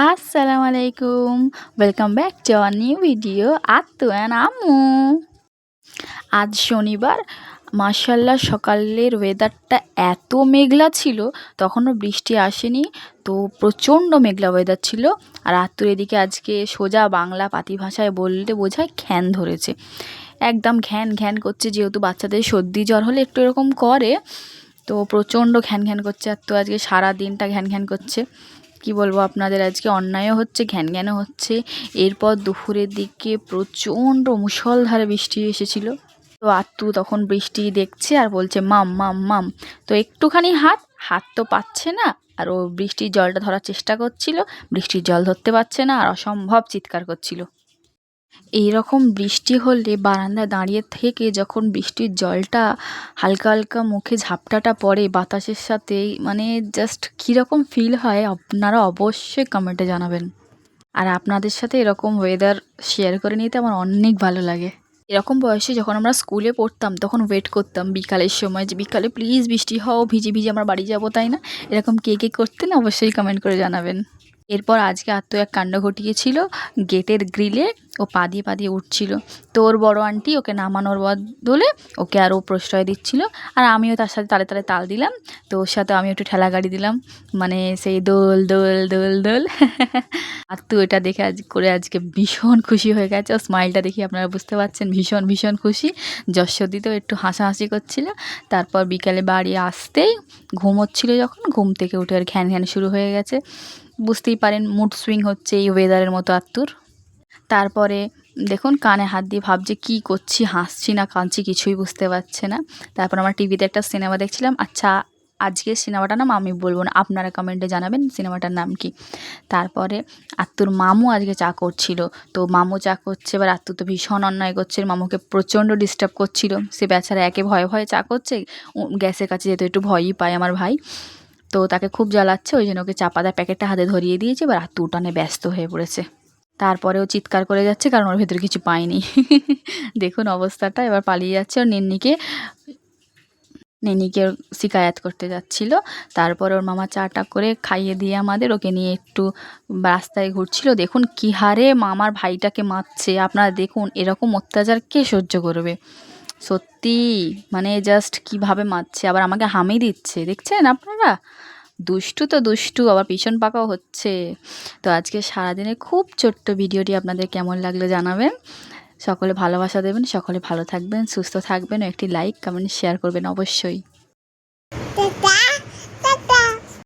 আসসালামু আলাইকুম। Welcome back to our new video Attu and Ammu. আজ শনিবার, মাশাআল্লাহ সকালের ওয়েদারটা এত মেঘলা ছিল, তখনও বৃষ্টি আসেনি। তো প্রচণ্ড মেঘলা ওয়েদার ছিল। আর আত্তুর এদিকে আজকে সোজা বাংলা পাতি ভাষায় বললে বোঝায় ঘ্যান ধরেছে। একদম ঘ্যান ঘ্যান করছে, যেহেতু বাচ্চাদের সর্দি জ্বর হলে একটু এরকম করে। তো প্রচণ্ড ঘ্যান ঘ্যান করছে, আর তো আজকে সারা দিনটা ঘ্যান ঘ্যান করছে। কি বলবো আপনাদের, আজকে অন্যায়ও হচ্ছে, ঘ্যান ঘ্যানও হচ্ছে। এরপর দুপুরের দিকে প্রচণ্ড মুষলধারে বৃষ্টি এসেছিল। তো আত্তু তখন বৃষ্টি দেখছে আর বলছে মাম মাম মাম। তো একটুখানি হাত হাত তো পাচ্ছে না, আর ও বৃষ্টির জলটা ধরার চেষ্টা করছিল। বৃষ্টির জল ধরতে পারছে না, আর অসম্ভব চিৎকার করছিল। এইরকম বৃষ্টি হলে বারান্দায় দাঁড়িয়ে থেকে যখন বৃষ্টির জলটা হালকা হালকা মুখে ঝাপটাটা পড়ে বাতাসের সাথে, মানে জাস্ট কীরকম ফিল হয় আপনারা অবশ্যই কমেন্টে জানাবেন। আর আপনাদের সাথে এরকম ওয়েদার শেয়ার করে নিতে আমার অনেক ভালো লাগে। এরকম বয়সে যখন আমরা স্কুলে পড়তাম তখন ওয়েট করতাম বিকালের সময়, যে বিকালে প্লিজ বৃষ্টি হও, ভিজে ভিজে আমরা বাড়ি যাবো, তাই না? এরকম কে কে করতেন অবশ্যই কমেন্ট করে জানাবেন। এরপর আজকে আত্ম এক কাণ্ড ঘটিয়েছিল। গেটের গ্রিলে ও পা দিয়ে উঠছিল। তো ওর বড় আন্টি ওকে নামানোর বদলে ওকে আরও প্রশ্রয় দিচ্ছিল। আর আমিও তার সাথে তালে তালে তাল দিলাম। তো ওর সাথে আমি একটু ঠেলা গাড়ি দিলাম, মানে সেই দোল দোল দোল দোল। আত্মু এটা দেখে আজকে ভীষণ খুশি হয়ে গেছে। ও স্মাইলটা দেখে আপনারা বুঝতে পারছেন, ভীষণ ভীষণ খুশি। যশোদিতেও একটু হাসাহাসি করছিল। তারপর বিকালে বাড়ি আসতেই ঘুমোচ্ছিল, যখন ঘুম থেকে উঠে আর ঘ্যান ঘ্যান শুরু হয়ে গেছে। বুঝতেই পারেন মুড সুইং হচ্ছে এই ওয়েদারের মতো আত্মুর। তারপরে দেখুন কানে হাত দিয়ে ভাবছে কী করছি, হাসছি না কাঁদছি কিছুই বুঝতে পারছে না। তারপর আমার টিভিতে একটা সিনেমা দেখছিলাম। আচ্ছা, আজকের সিনেমাটার নাম আমি বলবো না, আপনারা কমেন্টে জানাবেন সিনেমাটার নাম কি। তারপরে আত্মুর মামু আজকে চা করছিল। তো মামু চা করছে, এবার আত্মু তো ভীষণ অন্যায় করছে, মামুকে প্রচণ্ড ডিস্টার্ব করছিল। সে বেচারা একে ভয়ে ভয়ে চা করছে, গ্যাসের কাছে যেতে একটু ভয়ই পায় আমার ভাই। তো তাকে খুব জ্বালাচ্ছে, ওই জন্য ওকে চা পাতার প্যাকেটটা হাতে ধরিয়ে দিয়েছে। এবার আত্মু উঠানে ব্যস্ত হয়ে পড়েছে। তারপরেও চিৎকার করে যাচ্ছে, কারণ ওর ভেতরে কিছু পায়নি। দেখুন অবস্থাটা, এবার পালিয়ে যাচ্ছে। ওর নিন্নিকে শিকায়াত করতে যাচ্ছিল। তারপর ওর মামা চাটা করে খাইয়ে দিয়ে আমাদের ওকে নিয়ে একটু রাস্তায় ঘুরছিল। দেখুন কী হারে মামার ভাইটাকে মারছে, আপনারা দেখুন এরকম অত্যাচার কে সহ্য করবে। সত্যি মানে জাস্ট কিভাবে মারছে, আবার আমাকে হামি দিচ্ছে, দেখছেন আপনারা। দুষ্টু তো দুষ্টু, আবার পিছন পাকাও হচ্ছে। তো আজকে সারাদিনের খুব ছোট্ট ভিডিওটি আপনাদের কেমন লাগলো জানাবেন। সকলে ভালোবাসা দেবেন, সকলে ভালো থাকবেন, সুস্থ থাকবেন, ও একটি লাইক কমেন্ট শেয়ার করবেন অবশ্যই।